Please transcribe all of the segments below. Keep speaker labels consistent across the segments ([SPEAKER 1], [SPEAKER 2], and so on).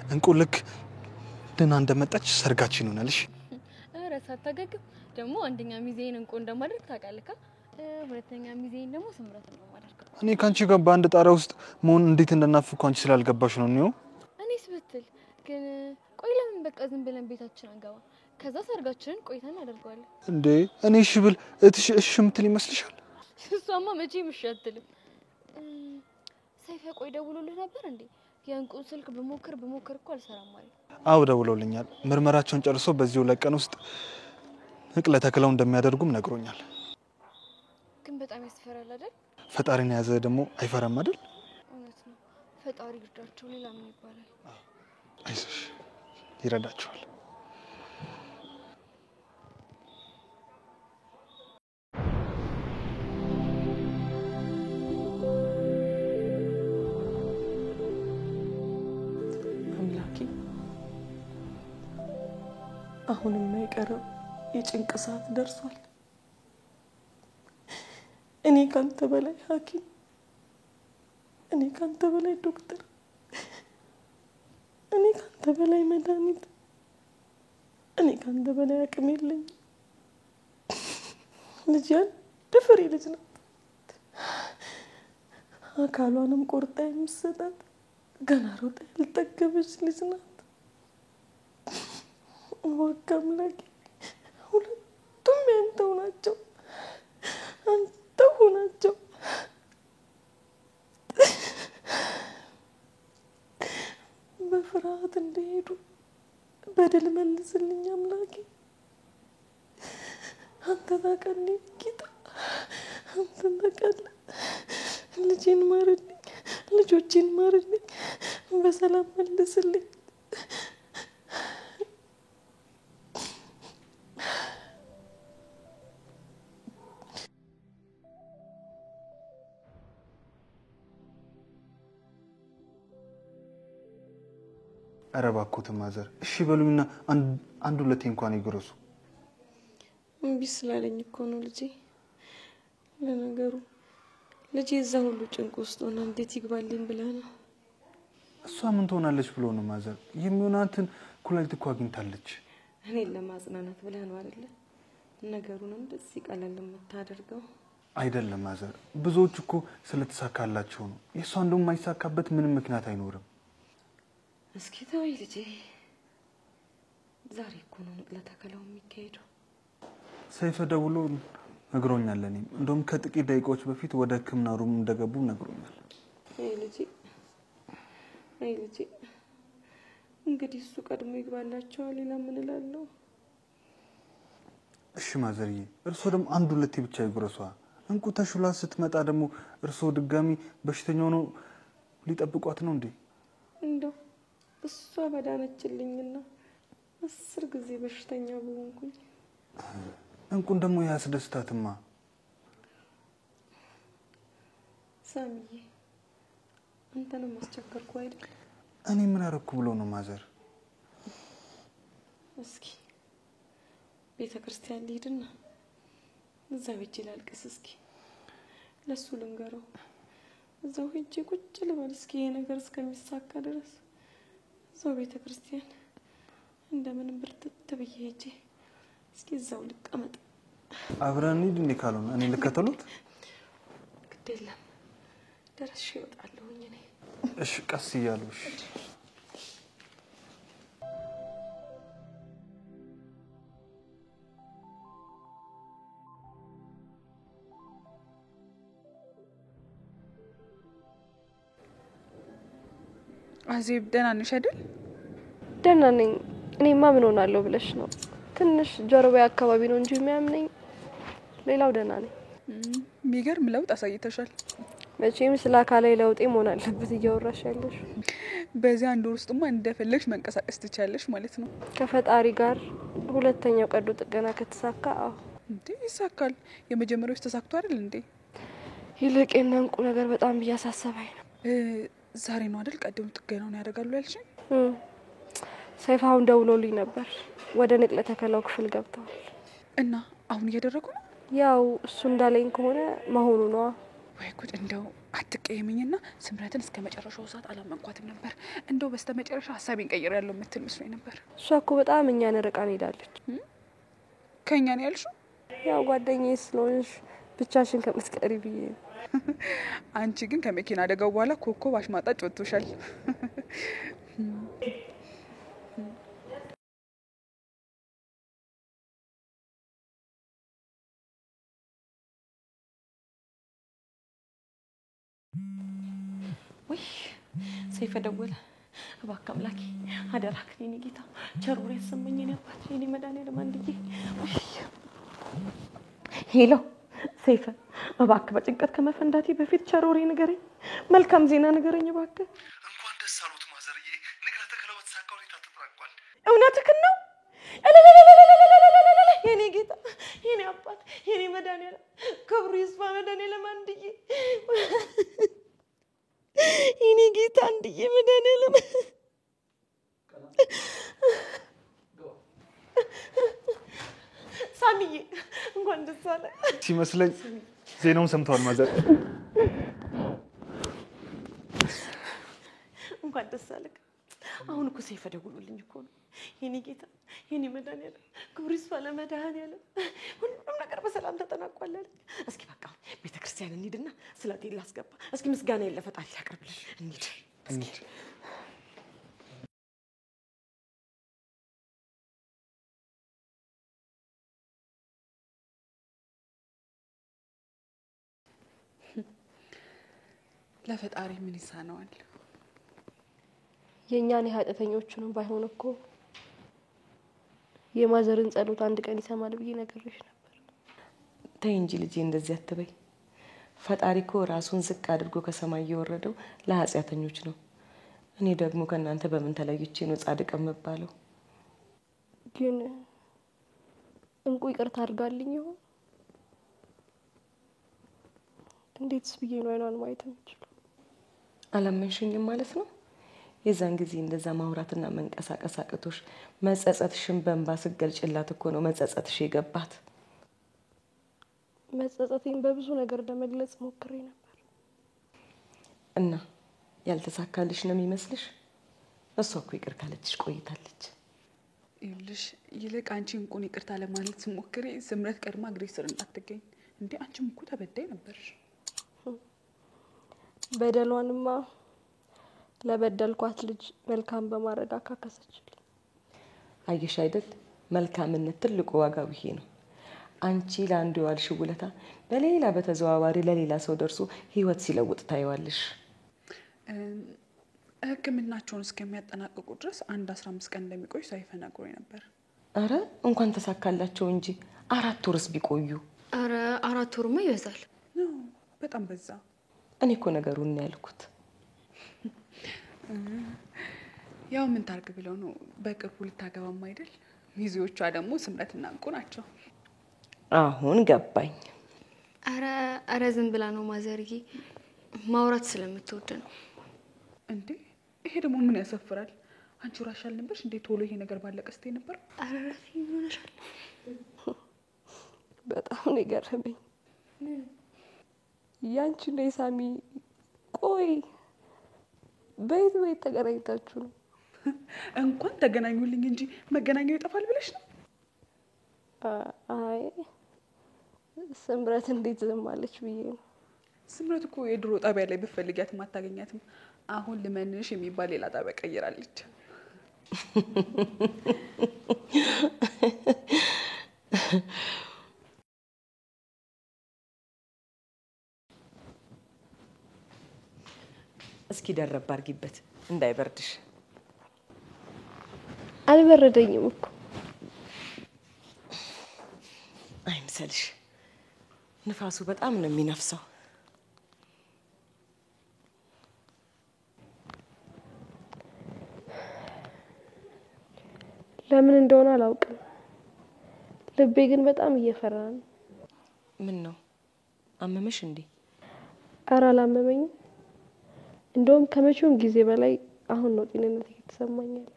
[SPEAKER 1] እንቁልክ ደህና እንደመጣች ሰርጋችን ይሆናልሽ።
[SPEAKER 2] ኧረ ሳታገግም ደግሞ አንደኛ ሚዜን እንቁ እንደማደርግ ታውቃለህ። ሁለተኛ ሚዜን ደግሞ ስምረት ነው ማደርገው።
[SPEAKER 1] እኔ ካንቺ ጋር በአንድ ጣሪያ ውስጥ መሆን እንዴት እንደናፍኩ አንቺ ስላልገባሽ ነው።
[SPEAKER 2] እኔስ ብትል ግን ቆይ ለምን በቃ ዝም ብለን ቤታችን አንገባ? ከዛ ሰርጋችንን ቆይተን እናደርገዋለን።
[SPEAKER 1] እንዴ እኔ እሺ ብል እትሽ እሺ ምትል ይመስልሻል?
[SPEAKER 2] እሷማ መቼም እሺ አትልም። ሰይፈ ቆይ ደውሎልህ ነበር እንዴ? የእንቁን ስልክ በሞክር እኮ አልሰራም ማለት።
[SPEAKER 1] አው ደውሎልኛል። ምርመራቸውን ጨርሶ በዚሁ ለቀን ውስጥ ንቅለ ተክለው እንደሚያደርጉም ነግሮኛል።
[SPEAKER 2] ግን በጣም ያስፈራል አይደል?
[SPEAKER 1] ፈጣሪን ያዘ ደግሞ አይፈራም አይደል?
[SPEAKER 2] እውነት ነው። ፈጣሪ ይርዳቸው። ሌላ ምን ይባላል?
[SPEAKER 1] አይዞሽ ይረዳቸዋል።
[SPEAKER 3] አሁንም የማይቀረው የጭንቅ ሰዓት ደርሷል። እኔ ካንተ በላይ ሐኪም፣ እኔ ካንተ በላይ ዶክተር፣ እኔ ካንተ በላይ መድኃኒት፣ እኔ ካንተ በላይ አቅም የለኝም። ልጅ አንድ ፍሬ ልጅ ናት። አካሏንም ቆርጣ የምትሰጣት ገና ሮጣ ያልጠገበች ልጅ ናት። ወጋም ላይ ሁለቱም ያንተው ናቸው። አንተው ናቸው። በፍርሃት እንደሄዱ በድል መልስልኝ አምላኬ። አንተ ታውቃለህ ጌታ፣ አንተ ታውቃለህ። ልጄን ማርልኝ፣ ልጆቼን ማርልኝ፣ በሰላም መልስልኝ።
[SPEAKER 1] ኧረ እባክዎት ማዘር እሺ በሉኝና አንድ ሁለቴ እንኳን ይግረሱ።
[SPEAKER 3] እምቢ ስላለኝ እኮ ነው ልጄ። ለነገሩ ልጄ እዛ ሁሉ ጭንቅ ውስጥ ሆና እንዴት ይግባልኝ ብለህ ነው?
[SPEAKER 1] እሷ ምን ትሆናለች ብሎ ነው ማዘር? የሚሆናትን ኩላሊት እኮ አግኝታለች።
[SPEAKER 3] እኔን ለማጽናናት ብለህ ነው አይደለ? ነገሩን እንደዚህ ቀለል የምታደርገው
[SPEAKER 1] አይደለም ማዘር። ብዙዎች እኮ ስለተሳካላቸው ነው። የሷ እንደውም የማይሳካበት ምንም ምክንያት አይኖርም።
[SPEAKER 3] እስኪ ተወኝ ልጄ። ዛሬ እኮ ነው ንቅለ ተከላው የሚካሄደው።
[SPEAKER 1] ሰይፈ ደውሎ ነግሮኛል። እኔም እንደውም ከጥቂት ደቂቃዎች በፊት ወደ ሕክምና ሩም እንደገቡ ነግሮኛል።
[SPEAKER 3] አይ ልጄ እንግዲህ እሱ ቀድሞ ይግባላቸዋል። ሌላ ምን እላለሁ?
[SPEAKER 1] እሺ ማዘርዬ፣ እርሶ ደግሞ አንድ ሁለቴ ብቻ ይጉረሷ። እንቁ ተሽሏ ስትመጣ ደግሞ እርሶ ድጋሚ በሽተኛው ነው ሊጠብቋት ነው እንዴ?
[SPEAKER 3] እንደው እሷ በዳነችልኝና 10 ጊዜ በሽተኛ በሆንኩኝ።
[SPEAKER 1] እንቁን ደግሞ ያስደስታትማ።
[SPEAKER 3] ሳሚዬ አንተንም አስቸገርኩ አይደል?
[SPEAKER 1] እኔ ምን አረኩ ብሎ ነው ማዘር?
[SPEAKER 3] እስኪ ቤተክርስቲያን ልሂድና እዛ ሄጄ ላልቅስ። እስኪ ለሱ ልንገረው። እዛው ሄጄ ቁጭ ልበል እስኪ ይሄ ነገር እስከሚሳካ ድረስ። እዛው ቤተክርስቲያን እንደምንም ብርትት ብዬ ሄጄ እስኪ እዛው ልቀመጥ።
[SPEAKER 1] አብረን እንሂድ እንዴ? ካልሆነ እኔ ልከተሉት?
[SPEAKER 3] ግድ የለም ደረስሽ እወጣለሁኝ እኔ።
[SPEAKER 1] እሺ ቀስ እያሉሽ።
[SPEAKER 4] አዜብ ደህና ነሽ አይደል?
[SPEAKER 2] ደህና ነኝ። እኔማ ምን ሆናለሁ ብለሽ ነው? ትንሽ ጀርባዬ አካባቢ ነው እንጂ የሚያምነኝ፣ ሌላው ደህና ነኝ።
[SPEAKER 4] የሚገርም ለውጥ አሳይተሻል።
[SPEAKER 2] መቼም ስለ አካላዊ ለውጤ መሆን አለበት እያወራሽ ያለሽ።
[SPEAKER 4] በዚህ አንድ ወር ውስጥማ እንደፈለግሽ መንቀሳቀስ ትችያለሽ ማለት ነው።
[SPEAKER 2] ከፈጣሪ ጋር ሁለተኛው ቀዶ ጥገና ከተሳካ
[SPEAKER 4] እንዴ ይሳካል። የመጀመሪያው ተሳክቶ አይደል እንዴ?
[SPEAKER 2] ይልቅ የእንቁ ነገር በጣም እያሳሰበኝ ነው።
[SPEAKER 4] ዛሬ ነው አይደል ቀዶ ጥገናውን ያደርጋሉ ያልሽኝ?
[SPEAKER 2] ሰይፋውን ደውሎልኝ ነበር። ወደ ንቅለ ተከላው ክፍል ገብተዋል።
[SPEAKER 4] እና አሁን እያደረጉ ነው?
[SPEAKER 2] ያው እሱ እንዳለኝ ከሆነ መሆኑ ነው።
[SPEAKER 4] ወይ ጉድ! እንደው አትቀየምኝና ስምረትን እስከ መጨረሻው ሰዓት አላመንኳትም ነበር። እንደው በስተመጨረሻ ሀሳቤን ቀይሬያለሁ የምትል መስሎኝ ነበር።
[SPEAKER 3] እሷ እኮ በጣም እኛን ርቃን ሄዳለች።
[SPEAKER 4] ከእኛ ነው ያልሽው?
[SPEAKER 3] ያው ጓደኛዬ ስለሆንሽ ብቻሽን ከምትቀሪ ብዬ ነው።
[SPEAKER 4] አንቺ ግን ከመኪና አደጋው በኋላ ኮከብ አሽማጣጭ ወጥቶሻል።
[SPEAKER 3] ወይ ሰይፈ ደወለ። እባክህ አምላኬ አደራክ የኔ ጌታ ቸሩር ያሰማኝ የኔ አባት የኔ መድኃኒዓለም አንድዬ። ሄሎ ሰይፈ እባክህ በጭንቀት ከመፈንዳቴ በፊት ቸሩሬ ንገረኝ፣ መልካም ዜና ንገረኝ እባክህ።
[SPEAKER 1] እንኳን ደስ አሉት ማዘርዬ፣ ንግረተ ከለወት ሳካው ሁኔታ ተጠናቋል።
[SPEAKER 3] እውነትህን ነው? የኔ ጌታ የኔ አባት የኔ መድኃኒዓለም ክብሩ ይስፋ መድኃኒዓለም አንድዬ የኔ ጌታ አንድዬ መድኃኒዓለም ሳሚዬ እንኳን ደስ አለ።
[SPEAKER 1] ሲመስለኝ ዜናውን ሰምተዋል ማዘር።
[SPEAKER 3] እንኳን ደስ አለህ። አሁን እኮ ሰይፈ ደውሎልኝ እኮ ነው የኔ ጌታ የኔ መድኃኒዓለም ክብሩ ይስፋ ለመድኃኒዓለም ሁሉም ነገር በሰላም ተጠናቋል አለኝ። እስኪ በቃ ቤተክርስቲያን እንሂድና ስለቴን ላስገባ። እስኪ ምስጋናዬን ለፈጣሪ ላቅርብልኝ። እንሂድ።
[SPEAKER 4] ለፈጣሪ ምን ይሳነዋል?
[SPEAKER 2] የኛን የኃጢአተኞቹንም ባይሆን እኮ የማዘርን ጸሎት አንድ ቀን ይሰማል ብዬ ነግሬሽ ነበር።
[SPEAKER 3] ተይ እንጂ ልጄ እንደዚህ አትበይ። ፈጣሪ እኮ ራሱን ዝቅ አድርጎ ከሰማይ የወረደው ለኃጢአተኞች ነው። እኔ ደግሞ ከእናንተ በምን ተለይቼ ነው ጻድቅ የምባለው?
[SPEAKER 2] ግን እንቁ ይቅርታ አድርጋልኝ ይሆን? እንዴትስ ብዬ ነው አይኗን ማየት የምችለው?
[SPEAKER 3] አላመንሽኝም ማለት ነው? የዛን ጊዜ እንደዛ ማውራትና መንቀሳቀስ አቅቶሽ መጸጸትሽን በእንባ ስትገልጪላት እኮ ነው መጸጸትሽ የገባት።
[SPEAKER 2] መጸጸቴን በብዙ ነገር ለመግለጽ ሞክሬ ነበር።
[SPEAKER 3] እና ያልተሳካልሽ ነው የሚመስልሽ? እሷ እኮ ይቅር ካለችሽ ቆይታለች።
[SPEAKER 4] ይኸውልሽ ይልቅ አንቺ እንቁን ይቅርታ ለማለት ስትሞክሪ ስምረት ቀድማ እግሬ ስር እንዳትገኝ። እንዴ አንቺም እኮ ተበዳይ ነበርሽ።
[SPEAKER 2] በደሏንማ ለበደልኳት ልጅ መልካም በማድረግ አካከሰችልኝ።
[SPEAKER 3] አየሽ አይደል? መልካምነት ትልቁ ዋጋው ይሄ ነው። አንቺ ለአንዱ የዋልሽው ውለታ በሌላ በተዘዋዋሪ ለሌላ ሰው ደርሶ ህይወት ሲለውጥ ታይዋለሽ።
[SPEAKER 4] ሕክምናቸውን እስከሚያጠናቅቁ ድረስ 15 ቀን እንደሚቆይ ሰይፈ ነግሮኝ ነበር።
[SPEAKER 3] አረ እንኳን ተሳካላቸው እንጂ 4 ወርስ ቢቆዩ።
[SPEAKER 2] አረ 4 ወርማ ይበዛል።
[SPEAKER 4] ነው በጣም በዛ።
[SPEAKER 3] እኔ እኮ ነገሩን ያልኩት
[SPEAKER 4] ያው ምን ታርግ ብለው ነው በቅርቡ ልታገባም አይደል? ሚዜዎቿ ደግሞ ስምረትና እንቁ ናቸው።
[SPEAKER 3] አሁን ገባኝ።
[SPEAKER 2] አረ ዝም ብላ ነው ማዘርዬ፣ ማውራት ስለምትወድ ነው።
[SPEAKER 4] እንዴ ይሄ ደግሞ ምን ያሰፍራል? አንቺ ራሽ አልነበርሽ እንዴ ቶሎ ይሄ ነገር ባለቀ ስትይ ነበር?
[SPEAKER 2] አረ ረፊ ምን ሆነሻል?
[SPEAKER 3] በጣም ነው የገረመኝ። ያንቺ ነው የሳሚ። ቆይ በየት ተገናኝታችሁ ነው?
[SPEAKER 4] እንኳን ተገናኙልኝ እንጂ መገናኛው ይጠፋል ብለሽ ነው?
[SPEAKER 2] አይ ስምረት እንዴት ዝም አለች ብዬ ነው።
[SPEAKER 4] ስምረት እኮ የድሮ ጣቢያ ላይ ብፈልጊያት ማታገኛትም። አሁን ልመንሽ የሚባል ሌላ ጣቢያ ቀይራለች። እስኪ ደረብ አድርጊበት እንዳይበርድሽ።
[SPEAKER 2] አልበረደኝም እኮ።
[SPEAKER 3] አይምሰልሽ፣ ንፋሱ በጣም ነው የሚነፍሰው።
[SPEAKER 2] ለምን እንደሆነ አላውቅም፣ ልቤ ግን በጣም እየፈራ ነው።
[SPEAKER 3] ምን ነው አመመሽ እንዴ?
[SPEAKER 2] ኧረ አላመመኝም። እንደውም ከመቼውም ጊዜ በላይ አሁን ነው ጤንነት እየተሰማኝ ያለው።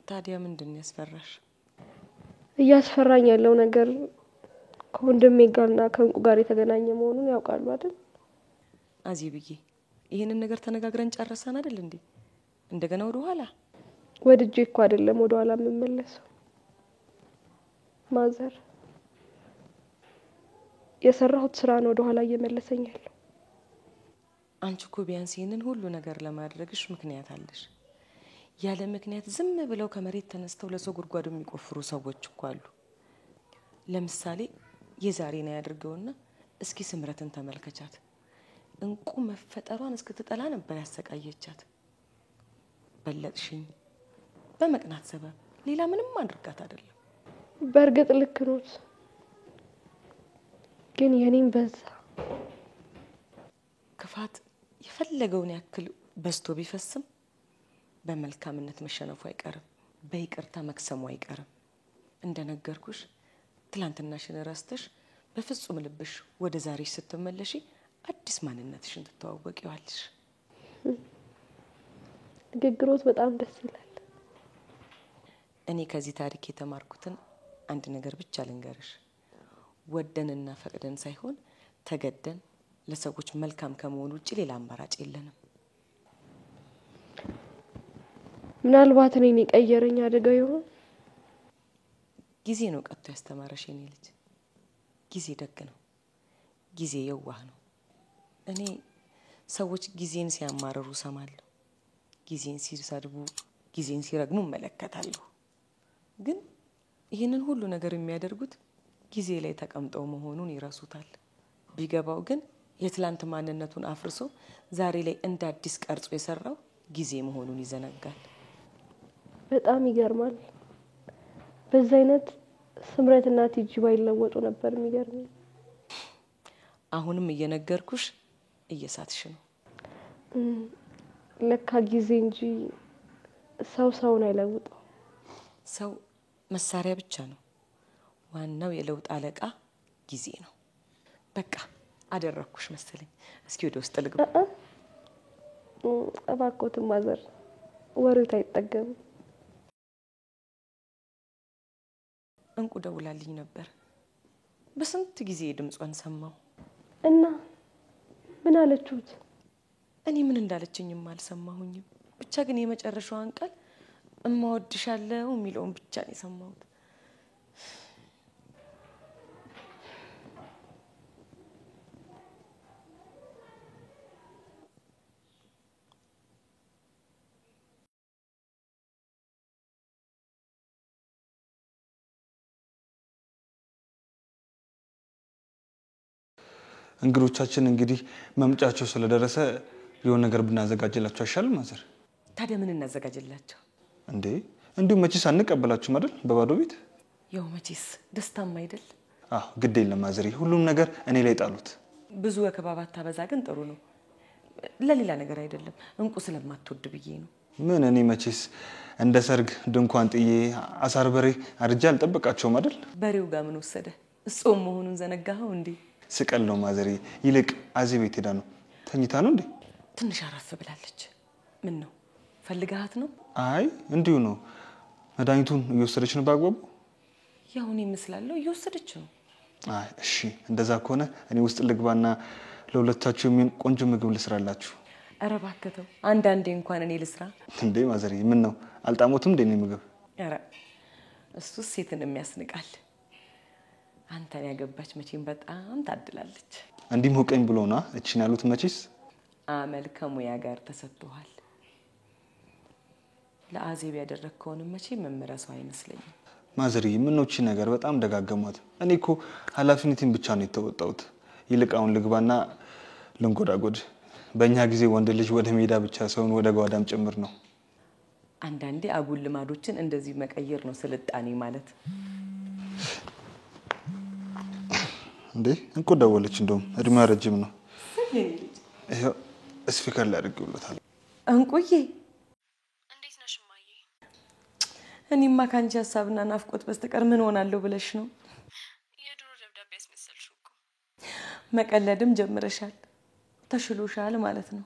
[SPEAKER 3] ታዲያ ምንድን ነው ያስፈራሽ?
[SPEAKER 2] እያስፈራኝ ያለው ነገር ከወንድሜ ጋርና ከእንቁ ጋር የተገናኘ መሆኑን ያውቃሉ አይደል?
[SPEAKER 3] አዚብዬ ይሄንን ነገር ተነጋግረን ጨርሰን አይደል እንዴ? እንደገና ወደ ኋላ
[SPEAKER 2] ወድጄ እኮ አይደለም ወደ ኋላ የምመለሰው ማዘር የሰራሁት ስራ ነው ወደ ኋላ እየመለሰኝ ያለው።
[SPEAKER 3] አንቺ እኮ ቢያንስ ይሄንን ሁሉ ነገር ለማድረግሽ ምክንያት አለሽ። ያለ ምክንያት ዝም ብለው ከመሬት ተነስተው ለሰው ጉድጓድ የሚቆፍሩ ሰዎች እኮ አሉ። ለምሳሌ የዛሬን ያድርገውና እስኪ ስምረትን ተመልከቻት። እንቁ መፈጠሯን እስክትጠላ ነበር ያሰቃየቻት። በለጥሽኝ በመቅናት ሰበብ ሌላ ምንም አድርጋት አይደለም።
[SPEAKER 2] በእርግጥ ልክ ኖት፣ ግን የኔም በዛ።
[SPEAKER 3] ክፋት የፈለገውን ያክል በስቶ ቢፈስም በመልካምነት መሸነፉ አይቀርም፣ በይቅርታ መክሰሙ አይቀርም። እንደነገርኩሽ ትላንትናሽን ረስተሽ በፍጹም ልብሽ ወደ ዛሬሽ ስትመለሺ አዲስ ማንነትሽን ትተዋወቂዋለሽ።
[SPEAKER 2] ንግግሮት በጣም ደስ ይላል።
[SPEAKER 3] እኔ ከዚህ ታሪክ የተማርኩትን አንድ ነገር ብቻ ልንገርሽ። ወደንና ፈቅደን ሳይሆን ተገደን ለሰዎች መልካም ከመሆን ውጪ ሌላ አማራጭ የለንም።
[SPEAKER 2] ምናልባት እኔን የቀየረኝ አደጋ ይሆን?
[SPEAKER 3] ጊዜ ነው ቀጥቶ ያስተማረሽ የኔ ልጅ። ጊዜ ደግ ነው፣ ጊዜ የዋህ ነው። እኔ ሰዎች ጊዜን ሲያማረሩ ሰማለሁ፣ ጊዜን ሲሰድቡ፣ ጊዜን ሲረግሙ እመለከታለሁ። ግን ይህንን ሁሉ ነገር የሚያደርጉት ጊዜ ላይ ተቀምጠው መሆኑን ይረሱታል። ቢገባው ግን የትላንት ማንነቱን አፍርሶ ዛሬ ላይ እንደ አዲስ ቀርጾ የሰራው ጊዜ መሆኑን ይዘነጋል።
[SPEAKER 2] በጣም ይገርማል። በዛ አይነት ስምረትና ቲጂ ባይለወጡ ነበር የሚገርመኝ።
[SPEAKER 3] አሁንም እየነገርኩሽ እየሳትሽ ነው።
[SPEAKER 2] ለካ ጊዜ እንጂ ሰው ሰውን አይለውጠው።
[SPEAKER 3] ሰው መሳሪያ ብቻ ነው። ዋናው የለውጥ አለቃ ጊዜ ነው። በቃ አደረኩሽ መሰለኝ። እስኪ ወደ ውስጥ ልግባ።
[SPEAKER 2] እባክዎት ማዘር፣ ወሬት አይጠገም።
[SPEAKER 3] እንቁ ደውላልኝ ነበር። በስንት ጊዜ ድምጿን ሰማው
[SPEAKER 2] እና ምን አለችሁት?
[SPEAKER 3] እኔ ምን እንዳለችኝም አልሰማሁኝም። ብቻ ግን የመጨረሻዋን ቃል እማወድሻለሁ የሚለውን ብቻ ነው የሰማሁት።
[SPEAKER 1] እንግዶቻችን እንግዲህ መምጫቸው ስለደረሰ የሆነ ነገር ብናዘጋጅላቸው አይሻልም ማዘር?
[SPEAKER 3] ታዲያ ምን እናዘጋጅላቸው
[SPEAKER 1] እንዴ? እንዲሁ መቼስ አንቀበላችሁም አይደል? በባዶ ቤት
[SPEAKER 3] ያው መቼስ ደስታም አይደል?
[SPEAKER 1] ግድ የለም ማዘር፣ ሁሉም ነገር እኔ ላይ ጣሉት።
[SPEAKER 3] ብዙ ወከባባት ታበዛ ግን ጥሩ ነው። ለሌላ ነገር አይደለም፣ እንቁ ስለማትወድ ብዬ ነው።
[SPEAKER 1] ምን እኔ መቼስ እንደ ሰርግ ድንኳን ጥዬ አሳር በሬ አርጃ አልጠብቃቸውም አይደል?
[SPEAKER 3] በሬው ጋር ምን ወሰደ? እጾም መሆኑን ዘነጋኸው እንዴ?
[SPEAKER 1] ስቀል ነው ማዘር። ይልቅ አዚህ ቤት ሄዳ ነው ተኝታ ነው እንዴ?
[SPEAKER 3] ትንሽ አረፍ ብላለች። ምን ነው ፈልጋት ነው?
[SPEAKER 1] አይ እንዲሁ ነው። መድኃኒቱን እየወሰደች ነው በአግባቡ?
[SPEAKER 3] ያው እኔ እመስላለሁ እየወሰደች ነው።
[SPEAKER 1] አይ እሺ፣ እንደዛ ከሆነ እኔ ውስጥ ልግባና ለሁለታችሁ የሚሆን ቆንጆ ምግብ ልስራላችሁ።
[SPEAKER 3] ኧረ እባክህ ተው፣ አንዳንዴ እንኳን እኔ ልስራ
[SPEAKER 1] እንዴ ማዘር። ምን ነው አልጣሞትም እንዴ ምግብ?
[SPEAKER 3] ኧረ እሱስ ሴትን የሚያስንቃል። አንተን ያገባች መቼም በጣም ታድላለች።
[SPEAKER 1] እንዲህ ሞቀኝ ብሎና እቺን ያሉት መቼስ
[SPEAKER 3] አመል ከሙያ ጋር ተሰጥቷል። ለአዜብ ያደረከውን መቼም መመረሰው አይመስለኝም።
[SPEAKER 1] ማዘር ምን ነው እቺ ነገር በጣም ደጋገሟት። እኔ እኮ ኃላፊነቴን ብቻ ነው የተወጣሁት። ይልቅ አሁን ልግባና ልንጎዳጎድ። በእኛ ጊዜ ወንድ ልጅ ወደ ሜዳ ብቻ ሳይሆን ወደ ጓዳም ጭምር ነው።
[SPEAKER 3] አንዳንዴ አጉል ልማዶችን እንደዚህ መቀየር ነው ስልጣኔ ማለት።
[SPEAKER 1] እንዴ እንቁ ደወለች። እንደውም እድሜዋ ረጅም ነው። ይሄው ስፒከር ላይ አድርጌውለታል።
[SPEAKER 3] እንቁዬ
[SPEAKER 2] እንዴት ነሽ እማዬ?
[SPEAKER 3] እኔማ ካንቺ ሀሳብና ናፍቆት በስተቀር ምን ሆናለሁ ብለሽ ነው?
[SPEAKER 2] የድሮ ደብዳቤ ያስመሰልሽው እኮ።
[SPEAKER 3] መቀለድም ጀምረሻል። ተሽሎሻል ማለት ነው።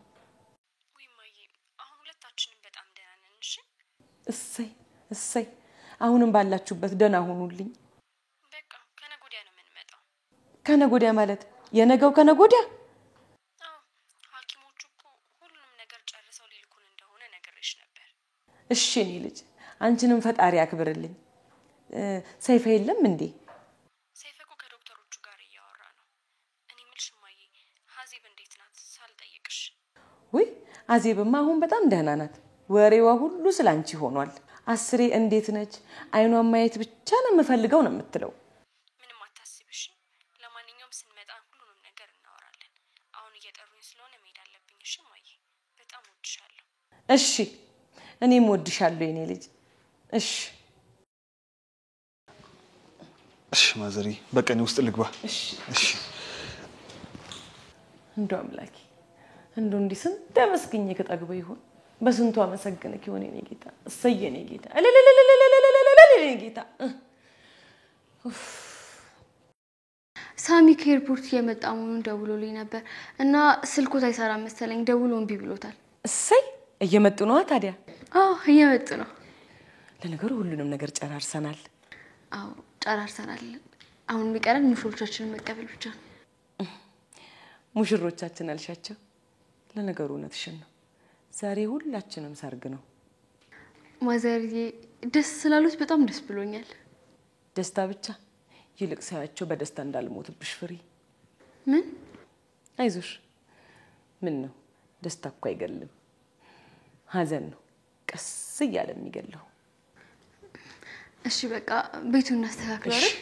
[SPEAKER 2] ወይ እማዬ፣ አሁን ሁለታችንም በጣም ደህና ነን። እሺ
[SPEAKER 3] እሰይ እሰይ። አሁንም ባላችሁበት ደህና ሁኑልኝ።
[SPEAKER 2] በቃ ከነገ ወዲያ ነው የምንመጣው።
[SPEAKER 3] ከነገ ወዲያ ማለት የነገው ከነገ ወዲያ?
[SPEAKER 2] አዎ፣
[SPEAKER 3] እሺ እኔ ልጅ አንቺንም ፈጣሪ ያክብርልኝ። ሰይፈ የለም እንዴ?
[SPEAKER 2] ሰይፈ እኮ ከዶክተሮቹ ጋር እያወራ ነው። እኔ የምልሽ እማዬ ሀዚብ እንዴት ናት ሳልጠይቅሽ?
[SPEAKER 3] ወይ አዜብማ አሁን በጣም ደህና ናት። ወሬዋ ሁሉ ስላንቺ ሆኗል። አስሬ እንዴት ነች አይኗን ማየት ብቻ ነው የምፈልገው ነው የምትለው።
[SPEAKER 2] ምንም አታስብሽ። ለማንኛውም ስንመጣ ሁሉንም ነገር እናወራለን። አሁን እየጠሩኝ ስለሆነ መሄድ አለብኝ። እሺ እማዬ በጣም ወድሻለሁ።
[SPEAKER 3] እሺ እኔም ወድሻለሁ የኔ ልጅ። እሺ
[SPEAKER 1] እሺ ማዘሪ በቀኔ ውስጥ ልግባ። እሺ
[SPEAKER 3] እንደው አምላኬ እንደው እንዲህ ስንት መስግኜ ከጠግበው ይሆን በስንቱ አመሰግነክ ይሆን የኔ ጌታ። እሰየ የኔ ጌታ የኔ ጌታ።
[SPEAKER 2] ሳሚ ከኤርፖርት እየመጣ መሆኑን ደውሎልኝ ነበር እና ስልኩ አይሰራም መሰለኝ። ደውሎ እምቢ ብሎታል።
[SPEAKER 3] እሰይ እየመጡ ነው ታዲያ?
[SPEAKER 2] አዎ እየመጡ ነው።
[SPEAKER 3] ለነገሩ ሁሉንም ነገር ጨራርሰናል።
[SPEAKER 2] አዎ ጨራርሰናል። አሁን የሚቀረን ሙሽሮቻችንን መቀበል ብቻ ነው።
[SPEAKER 3] ሙሽሮቻችን አልሻቸው? ለነገሩ እውነትሽን ነው። ዛሬ ሁላችንም ሰርግ ነው።
[SPEAKER 2] ማዘርዬ ደስ ስላሉት በጣም ደስ ብሎኛል።
[SPEAKER 3] ደስታ ብቻ ይልቅ ሳያቸው በደስታ እንዳልሞትብሽ ፍሪ።
[SPEAKER 2] ምን?
[SPEAKER 3] አይዞሽ። ምን ነው ደስታ እኮ አይገልም፣ ሀዘን ነው ቀስ እያለ የሚገለው።
[SPEAKER 2] እሺ በቃ ቤቱን እናስተካክል አይደል?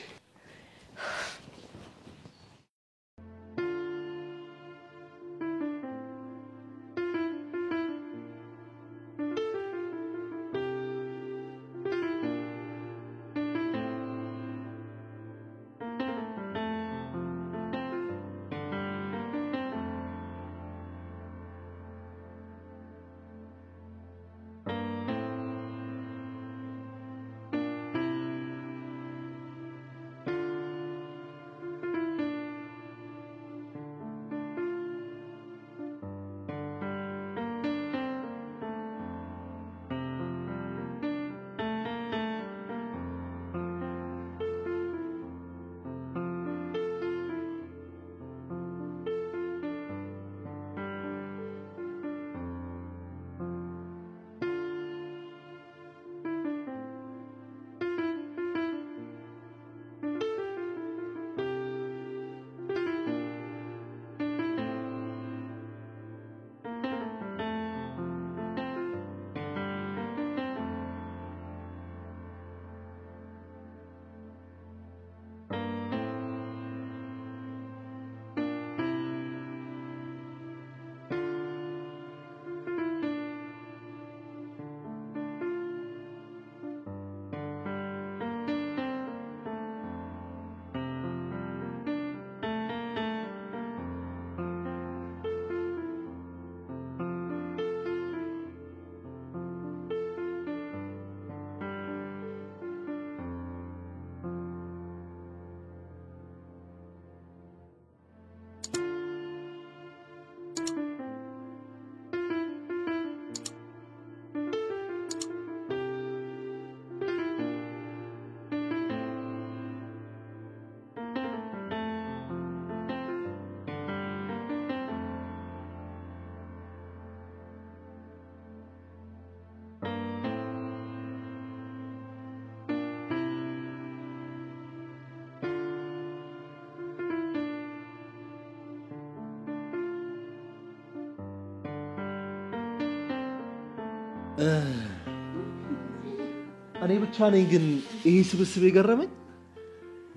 [SPEAKER 5] እኔ ብቻ ነኝ ግን ይሄ ስብስብ የገረመኝ።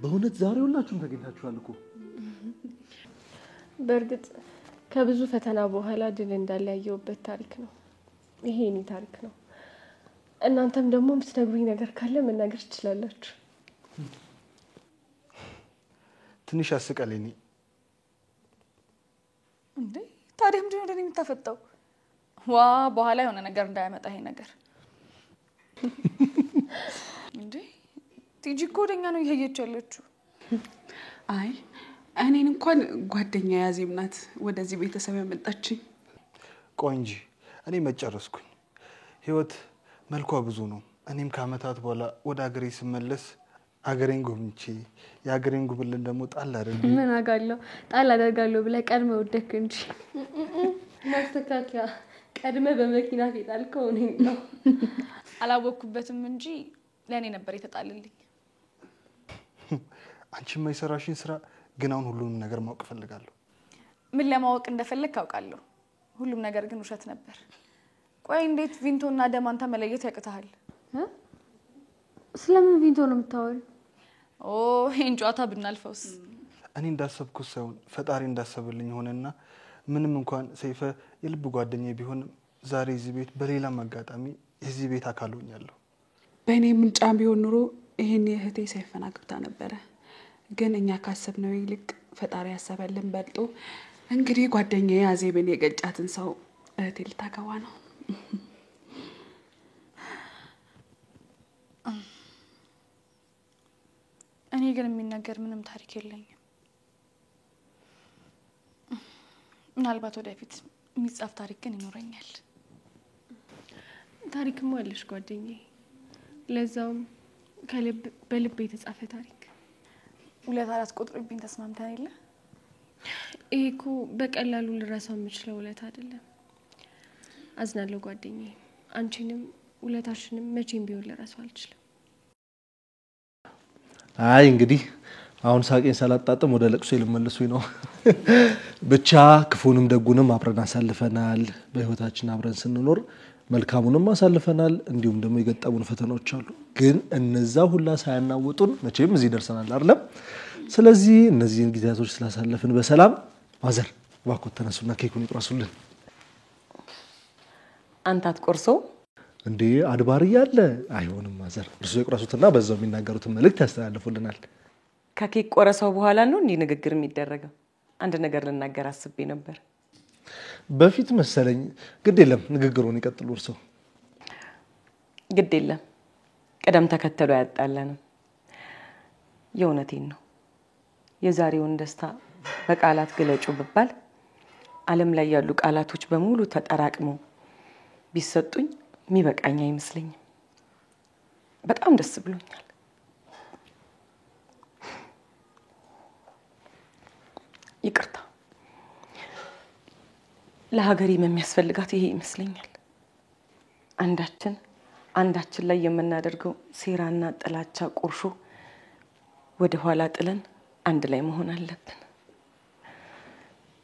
[SPEAKER 5] በእውነት ዛሬ ሁላችሁም ተገኝታችኋል እኮ።
[SPEAKER 6] በእርግጥ ከብዙ ፈተና በኋላ ድል እንዳለ ያየሁበት ታሪክ ነው። ይሄ የኔ ታሪክ ነው። እናንተም ደግሞ የምትነግሩኝ ነገር ካለ መናገር ትችላላችሁ።
[SPEAKER 1] ትንሽ አስቀለኝ
[SPEAKER 4] እንዴ። ታዲያ ምንድን ነው እንደኔ የምታፈጣው? ዋ በኋላ የሆነ ነገር እንዳያመጣ ይሄ ነገር እንዴ። ቲጂ እኮ ወደኛ ነው እየሄደች ያለችው።
[SPEAKER 7] አይ እኔን እንኳን ጓደኛ ያዜም ናት ወደዚህ ቤተሰብ ያመጣችኝ።
[SPEAKER 1] ቆይ እንጂ እኔ መጨረስኩኝ። ህይወት መልኳ ብዙ ነው። እኔም ከአመታት በኋላ ወደ ሀገሬ ስመለስ አገሬን ጎብኝቼ የሀገሬን ጉብልን ደግሞ ጣል አደረግ።
[SPEAKER 2] ምን አጋለው ጣል አደርጋለሁ ብለህ ቀድመህ ወደክ እንጂ ማስተካከያ ቀድመህ በመኪና ፊጣልከው እኔ ነው።
[SPEAKER 4] አላወኩበትም እንጂ ለኔ ነበር የተጣለልኝ።
[SPEAKER 1] አንቺ የማይሰራሽን ስራ ግን አሁን ሁሉንም ነገር ማወቅ ፈልጋለሁ።
[SPEAKER 4] ምን ለማወቅ እንደፈለክ አውቃለሁ። ሁሉም ነገር ግን ውሸት ነበር። ቆይ እንዴት ቪንቶና ደማንታ መለየት ያቅታል?
[SPEAKER 6] ስለምን ቪንቶ ነው የምታወሪው?
[SPEAKER 4] ኦ ይሄን ጨዋታ ብናልፈውስ?
[SPEAKER 1] እኔ እንዳሰብኩት ሳይሆን ፈጣሪ እንዳሰብልኝ ሆነና ምንም እንኳን ሰይፈ የልብ ጓደኛዬ ቢሆንም ዛሬ እዚህ ቤት በሌላም አጋጣሚ የዚህ ቤት አካል ሆኛለሁ።
[SPEAKER 7] በእኔ ምንጫም ቢሆን ኑሮ ይሄን የእህቴ ሰይፈን አግብታ ነበረ። ግን እኛ ካሰብነው ይልቅ ፈጣሪ ያሰበልን በልጦ እንግዲህ ጓደኛዬ አዜብን የገጫትን ሰው እህቴ ልታገባ ነው።
[SPEAKER 4] እኔ ግን የሚነገር ምንም ታሪክ የለኝም። ምናልባት ወደፊት የሚጻፍ ታሪክ ግን ይኖረኛል።
[SPEAKER 6] ታሪክም አለሽ ጓደኛዬ፣ ለዛውም በልብ የተጻፈ ታሪክ።
[SPEAKER 4] 2-4 ቁጥርብኝ ተስማምተን የለ?
[SPEAKER 6] ይሄ እኮ በቀላሉ ልረሳው የምችለው ውለታ አይደለም። አዝናለሁ ጓደኛዬ። አንቺንም ውለታሽንም መቼም ቢሆን ልረሳው አልችልም።
[SPEAKER 5] አይ እንግዲህ አሁን ሳቄን ሳላጣጥም ወደ ለቅሶ ልመለሱኝ ነው። ብቻ ክፉንም ደጉንም አብረን አሳልፈናል። በህይወታችን አብረን ስንኖር መልካሙንም አሳልፈናል። እንዲሁም ደግሞ የገጠሙን ፈተናዎች አሉ። ግን እነዛ ሁላ ሳያናውጡን መቼም እዚህ ደርሰናል አይደለም? ስለዚህ እነዚህን ጊዜያቶች ስላሳለፍን በሰላም ማዘር እባክዎት ተነሱና ኬኩን ይቆርሱልን።
[SPEAKER 8] አንተ አትቆርሰው
[SPEAKER 5] እንዴ? አድባር ያለ አይሆንም ማዘር። እርሱ ይቆርሱትና በዛው የሚናገሩትን መልእክት ያስተላልፉልናል።
[SPEAKER 8] ከኬክ ቆረሰው በኋላ ነው እንዲህ ንግግር የሚደረገው? አንድ ነገር ልናገር አስቤ ነበር።
[SPEAKER 5] በፊት መሰለኝ። ግድ የለም ንግግሩን ይቀጥሉ እርሱ።
[SPEAKER 8] ግድ የለም ቀደም ተከተሉ ያጣላንም። የእውነቴን ነው። የዛሬውን ደስታ በቃላት ገለጹ ብባል ዓለም ላይ ያሉ ቃላቶች በሙሉ ተጠራቅመው ቢሰጡኝ የሚበቃኝ አይመስለኝም። በጣም ደስ ብሎኛል። ይቅርታ። ለሀገሬ የሚያስፈልጋት ይሄ ይመስለኛል። አንዳችን ላይ የምናደርገው ሴራና ጥላቻ ቁርሾ ወደ ኋላ ጥለን አንድ ላይ መሆን አለብን።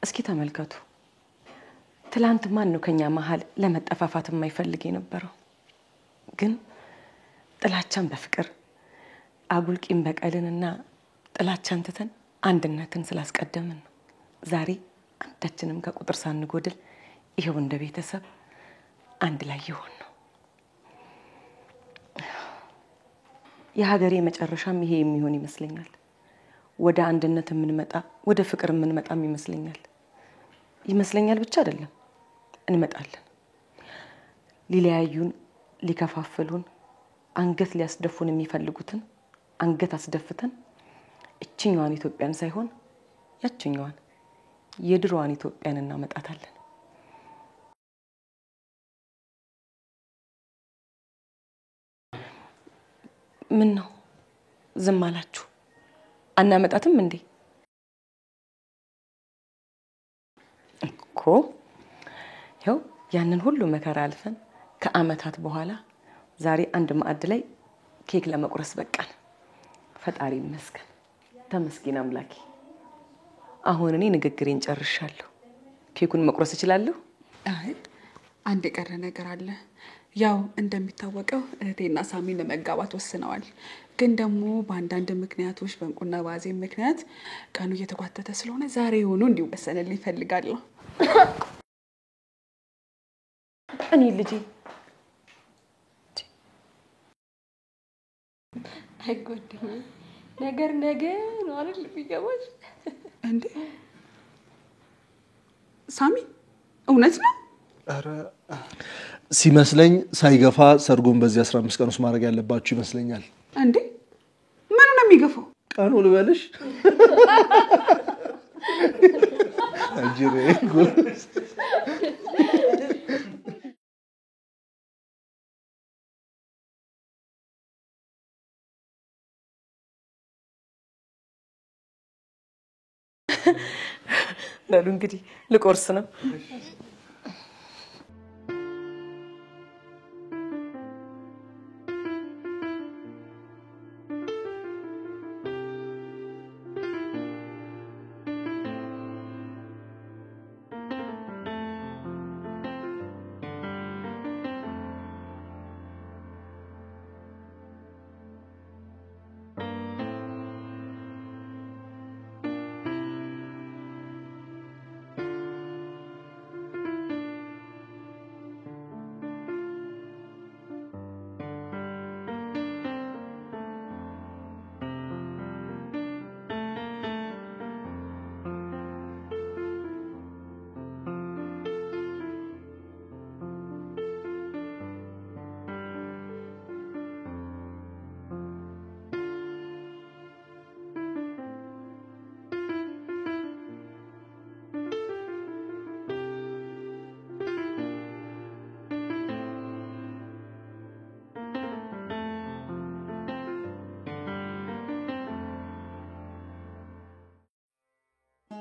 [SPEAKER 8] እስኪ ተመልከቱ። ትላንት ማን ነው ከኛ መሃል ለመጠፋፋት የማይፈልግ የነበረው? ግን ጥላቻን በፍቅር አጉልቂን በቀልንና ጥላቻን ትተን አንድነትን ስላስቀደምን ነው ዛሬ አንዳችንም ከቁጥር ሳንጎድል ይሄው እንደ ቤተሰብ አንድ ላይ ይሆን ነው። የሀገሬ መጨረሻም ይሄ የሚሆን ይመስለኛል። ወደ አንድነት የምንመጣ ወደ ፍቅር የምንመጣም ይመስለኛል ብቻ አይደለም፣ እንመጣለን። ሊለያዩን ሊከፋፍሉን አንገት ሊያስደፉን የሚፈልጉትን አንገት አስደፍተን እችኛዋን ኢትዮጵያን ሳይሆን ያችኛዋን የድሮዋን ኢትዮጵያን እናመጣታለን። ምን ነው ዝም አላችሁ? አናመጣትም እንዴ? እኮ ያው ያንን ሁሉ መከራ አልፈን ከአመታት በኋላ ዛሬ አንድ ማዕድ ላይ ኬክ ለመቁረስ በቃን። ፈጣሪ ይመስገን። ተመስገን አምላኬ። አሁን እኔ ንግግሬን ጨርሻለሁ። ኬኩን መቁረስ እችላለሁ?
[SPEAKER 7] አይ አንድ የቀረ ነገር አለ። ያው እንደሚታወቀው እህቴና ሳሚ ለመጋባት ወስነዋል። ግን ደግሞ በአንዳንድ ምክንያቶች በእንቁና ባዜም ምክንያት ቀኑ እየተጓተተ ስለሆነ ዛሬ ሆኖ እንዲወሰንልኝ እፈልጋለሁ።
[SPEAKER 8] እኔ ልጄ
[SPEAKER 6] አይጎድም። ነገር ነገ ነው አይደል ቢገባሽ?
[SPEAKER 7] እንዴ ሳሚ እውነት ነው?
[SPEAKER 1] አረ
[SPEAKER 5] ሲመስለኝ ሳይገፋ ሰርጉን በዚህ 15 ቀን ውስጥ ማድረግ ያለባችሁ ይመስለኛል።
[SPEAKER 7] እንዴ ምኑ ነው የሚገፋው?
[SPEAKER 5] ቀኑ ልበልሽ? አጅሬ ጉስ
[SPEAKER 8] በሉ እንግዲህ ልቆርስ ነው።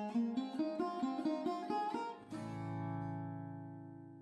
[SPEAKER 3] ነው።